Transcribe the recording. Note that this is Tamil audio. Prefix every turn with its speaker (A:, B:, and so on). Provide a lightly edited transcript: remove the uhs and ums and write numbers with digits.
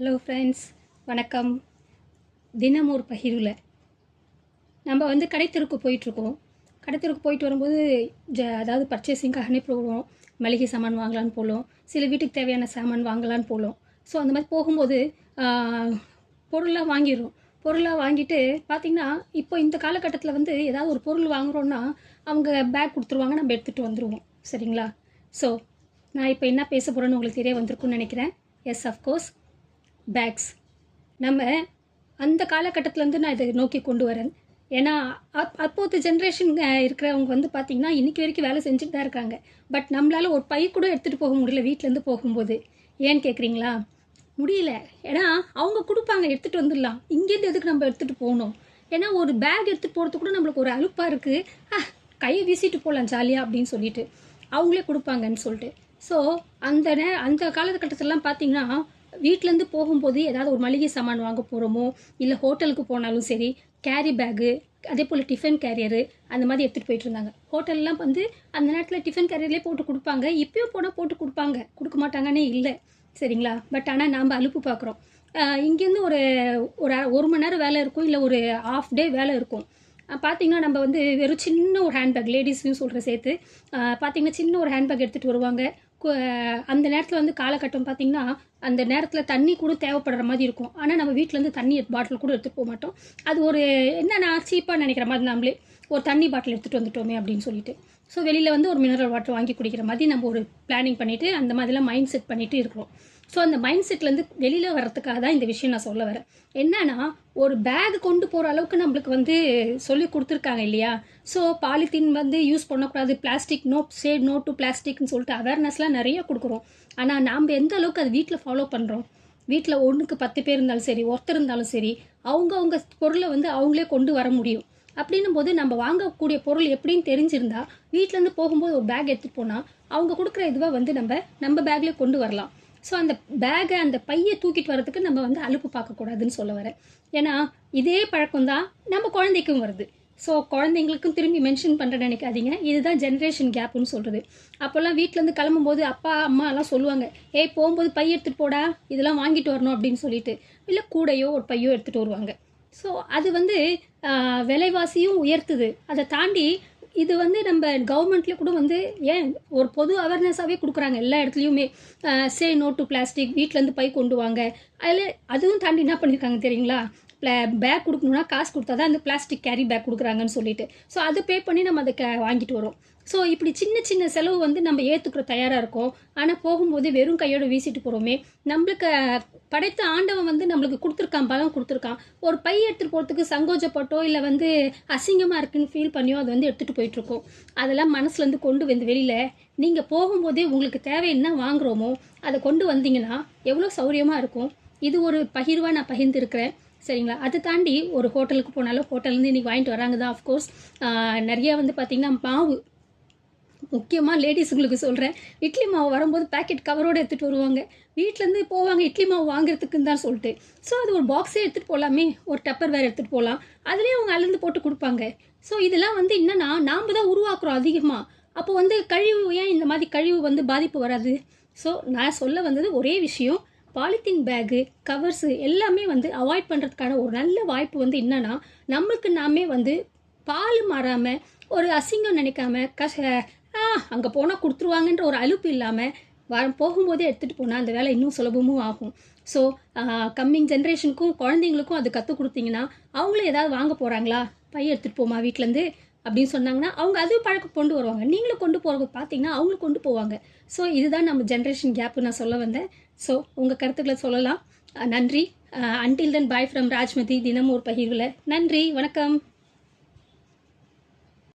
A: ஹலோ ஃப்ரெண்ட்ஸ், வணக்கம். தினம் ஒரு பகிர்வில் நம்ம கடைத்தெருக்கு போயிட்டுருக்கோம். கடைத்தெருக்கு போயிட்டு வரும்போது அதாவது பர்ச்சேசிங்காகனே போவோம். மளிகை சாமான் வாங்கலான்னு போகலாம், சில வீட்டுக்கு தேவையான சாமான் வாங்கலான்னு போகலாம். ஸோ அந்த மாதிரி போகும்போது பொருளாக வாங்கிடுறோம். பொருளாக வாங்கிட்டு பார்த்திங்கன்னா, இப்போ இந்த காலகட்டத்தில் ஏதாவது ஒரு பொருள் வாங்குகிறோன்னா அவங்க பேக் கொடுத்துருவாங்க, நம்ம எடுத்துகிட்டு வந்துடுவோம். சரிங்களா? ஸோ நான் இப்போ என்ன பேச போகிறேன்னு உங்களுக்கு தெரிய வந்திருக்குன்னு நினைக்கிறேன். எஸ், அஃப்கோர்ஸ், பேக்ஸ். நம்ம அந்த காலகட்டத்திலேருந்து நான் இதை நோக்கி கொண்டு வரேன். ஏன்னா அப்போது ஜென்ரேஷன் இருக்கிறவங்க பார்த்திங்கன்னா இன்றைக்கி வரைக்கும் வேலை செஞ்சுட்டு தான் இருக்காங்க. பட் நம்மளால் ஒரு பை கூட எடுத்துகிட்டு போக முடியல வீட்டிலேருந்து போகும்போது. ஏன்னு கேட்குறீங்களா? முடியல. ஏன்னா அவங்க கொடுப்பாங்க, எடுத்துகிட்டு வந்துடலாம். இங்கேருந்து எதுக்கு நம்ம எடுத்துகிட்டு போகணும்? ஏன்னா ஒரு பேக் எடுத்துகிட்டு போகிறது கூட நம்மளுக்கு ஒரு அலுப்பாக இருக்குது. கையை வீசிட்டு போகலாம் ஜாலியாக அப்படின்னு சொல்லிட்டு அவங்களே கொடுப்பாங்கன்னு சொல்லிட்டு. ஸோ அந்த காலகட்டத்திலலாம் பார்த்திங்கன்னா வீட்டிலேருந்து போகும்போது ஏதாவது ஒரு மளிகை சாமான் வாங்க போகிறோமோ இல்லை ஹோட்டலுக்கு போனாலும் சரி, கேரி பேகு, அதே போல் டிஃபன் கேரியரு அந்த மாதிரி எடுத்துகிட்டு போயிட்டு இருந்தாங்க. ஹோட்டல்லாம் அந்த நேரத்தில் டிஃபன் கேரியர்லேயே போட்டு கொடுப்பாங்க. இப்பயும் போனால் போட்டு கொடுக்க மாட்டாங்கன்னே இல்லை. சரிங்களா? பட் ஆனால் நாம் அலுப்பு பார்க்குறோம். இங்கேருந்து ஒரு மணி நேரம் வேலை இருக்கும், இல்லை ஒரு ஹாஃப் டே வேலை இருக்கும். பார்த்திங்கன்னா நம்ம வெறும் சின்ன ஒரு ஹேண்ட்பேக், லேடிஸ்னு சொல்கிற சேர்த்து பார்த்திங்கன்னா சின்ன ஒரு ஹேண்ட்பேக் எடுத்துகிட்டு வருவாங்க. அந்த நேரத்தில் காலகட்டம் பார்த்திங்கன்னா அந்த நேரத்தில் தண்ணி கூட தேவைப்படுற மாதிரி இருக்கும். ஆனால் நம்ம வீட்டிலேருந்து தண்ணி பாட்டில் கூட எடுத்துகிட்டு போக மாட்டோம். அது ஒரு என்னென்னா சீப்பாக நினைக்கிற மாதிரி நம்மளே ஒரு தண்ணி பாட்டில் எடுத்துகிட்டு வந்துட்டோமே அப்படின்னு சொல்லிட்டு. ஸோ வெளியில் ஒரு மினரல் வாட்டர் வாங்கி குடிக்கிற மாதிரி நம்ம ஒரு பிளானிங் பண்ணிவிட்டு அந்த மாதிரிலாம் மைண்ட் செட் பண்ணிவிட்டு இருக்கிறோம். ஸோ அந்த மைண்ட் செட்லேருந்து வெளியில் வர்றதுக்காக தான் இந்த விஷயம் நான் சொல்ல வரேன். என்னன்னா, ஒரு பேக் கொண்டு போகிற அளவுக்கு நம்மளுக்கு சொல்லி கொடுத்துருக்காங்க இல்லையா? ஸோ பாலித்தீன் யூஸ் பண்ணக்கூடாது, பிளாஸ்டிக் நோ டு பிளாஸ்டிக்னு சொல்லிட்டு அவேர்னஸ்லாம் நிறைய கொடுக்குறோம். ஆனால் நாம் எந்த அளவுக்கு அது வீட்டில் ஃபாலோ பண்ணுறோம்? வீட்டில் 1க்கு 10 பேர் இருந்தாலும் சரி, ஒருத்தர் இருந்தாலும் சரி, அவங்க பொருளை அவங்களே கொண்டு வர முடியும். அப்படின்னும் போது நம்ம வாங்கக்கூடிய பொருள் எப்படின்னு தெரிஞ்சிருந்தா வீட்டிலேருந்து போகும்போது ஒரு பேக் எடுத்துகிட்டு போனால் அவங்க கொடுக்குற இதுவாக நம்ம பேக்லேயே கொண்டு வரலாம். ஸோ அந்த பேகை, அந்த பையை தூக்கிட்டு வரதுக்கு நம்ம அலுப்பு பார்க்கக்கூடாதுன்னு சொல்ல வரேன். ஏன்னா இதே பழக்கம் தான் நம்ம குழந்தைக்கும் வருது. ஸோ குழந்தைங்களுக்கும் திரும்பி மென்ஷன் பண்ணுற நினைக்காதீங்க. இதுதான் ஜென்ரேஷன் கேப்புன்னு சொல்கிறது. அப்போல்லாம் வீட்டிலேருந்து கிளம்பும்போது அப்பா அம்மா எல்லாம் சொல்லுவாங்க, போகும்போது பை எடுத்துகிட்டு போடா, இதெல்லாம் வாங்கிட்டு வரணும் அப்படின்னு சொல்லிட்டு. இல்லை கூடையோ ஒரு பையோ எடுத்துகிட்டு வருவாங்க. ஸோ அது விலைவாசியும் உயர்த்துது. அதை தாண்டி இது நம்ம கவர்மெண்ட்லேயே கூட ஏன் ஒரு பொது அவேர்னஸாகவே கொடுக்குறாங்க எல்லா இடத்துலையுமே. சே நோ டு பிளாஸ்டிக், வீட்டிலேருந்து பை கொண்டு வாங்க. அதுவும் தாண்டி என்ன பண்ணியிருக்காங்க தெரியுங்களா? பேக் கொடுக்கணுன்னா காசு கொடுத்தா தான் அந்த பிளாஸ்டிக் கேரி பேக் கொடுக்குறாங்கன்னு சொல்லிட்டு. ஸோ அதை பே பண்ணி நம்ம அதை வாங்கிட்டு வரோம். ஸோ இப்படி சின்ன சின்ன செலவு நம்ம ஏற்றுக்கிற தயாராக இருக்கோம். ஆனால் போகும்போது வெறும் கையோடு வீசிட்டு போகிறோமே. நம்மளுக்கு படைத்த ஆண்டவன் நம்மளுக்கு கொடுத்துருக்கான், பலம் கொடுத்துருக்கான். ஒரு பை எடுத்துகிட்டு போகிறதுக்கு சங்கோஜப்பட்டோ இல்லை அசிங்கமாக இருக்குன்னு ஃபீல் பண்ணியோ அதை எடுத்துகிட்டு போயிட்டுருக்கோம். அதெல்லாம் மனசுலேருந்து கொண்டு வெளியில் நீங்கள் போகும்போதே உங்களுக்கு தேவை என்ன வாங்குகிறோமோ அதை கொண்டு வந்தீங்கன்னா எவ்வளோ சௌரியமாக இருக்கும். இது ஒரு பகிர்வாக நான் பகிர்ந்துருக்கிறேன். சரிங்களா? அதை தாண்டி ஒரு ஹோட்டலுக்கு போனாலும் ஹோட்டல்லேருந்து இன்றைக்கி வாங்கிட்டு வராங்க தான். ஆஃப்கோர்ஸ் நிறையா பார்த்திங்கன்னா மாவு, முக்கியமாக லேடிஸுங்களுக்கு சொல்கிறேன், இட்லி மாவு வரும்போது பேக்கெட் கவரோடு எடுத்துகிட்டு வருவாங்க. வீட்டிலேருந்து போவாங்க இட்லி மாவு வாங்குறதுக்குன்னு தான் சொல்லிட்டு. ஸோ அது ஒரு பாக்ஸே எடுத்துகிட்டு போகலாமே, ஒரு டப்பர் வேறு எடுத்துகிட்டு போகலாம். அதுலேயே அவங்க அளந்து போட்டு கொடுப்பாங்க. ஸோ இதெல்லாம் என்னென்னா நாம் தான் உருவாக்குறோம் அதிகமாக. அப்போ கழிவு, ஏன் இந்த மாதிரி கழிவு பாதிப்பு வராது? ஸோ நான் சொல்ல வந்தது ஒரே விஷயம், பாலித்தீன் பேகு, கவர்ஸு எல்லாமே அவாய்ட் பண்ணுறதுக்கான ஒரு நல்ல வாய்ப்பு என்னன்னா, நம்மளுக்கு நாமே பால் மாறாமல், ஒரு அசிங்கம் நினைக்காம, அங்கே போனால் கொடுத்துருவாங்கன்ற ஒரு அலுப்பு இல்லாமல் போகும்போதே எடுத்துகிட்டு போனால் அந்த வேலை இன்னும் சுலபமும் ஆகும். ஸோ கம்மிங் ஜென்ரேஷனுக்கும் குழந்தைங்களுக்கும் அது கற்றுக் கொடுத்தீங்கன்னா அவங்களும் ஏதாவது வாங்க போகிறாங்களா, பை எடுத்துகிட்டு போமா வீட்டிலேருந்து அப்படின்னு சொன்னாங்கன்னா அவங்க அதுவும் பழக்கம் கொண்டு வருவாங்க. நீங்களும் கொண்டு போகிறது பார்த்தீங்கன்னா அவங்களும் கொண்டு போவாங்க. ஸோ இதுதான் நம்ம ஜென்ரேஷன் கேப்பு நான் சொல்ல வந்தேன். ஸோ உங்கள் கருத்துக்களை சொல்லலாம். நன்றி. அன்டில் தென் பாய் ஃப்ரம் ராஜ்மதி, தினம் ஒரு பகிர்வில். நன்றி, வணக்கம்.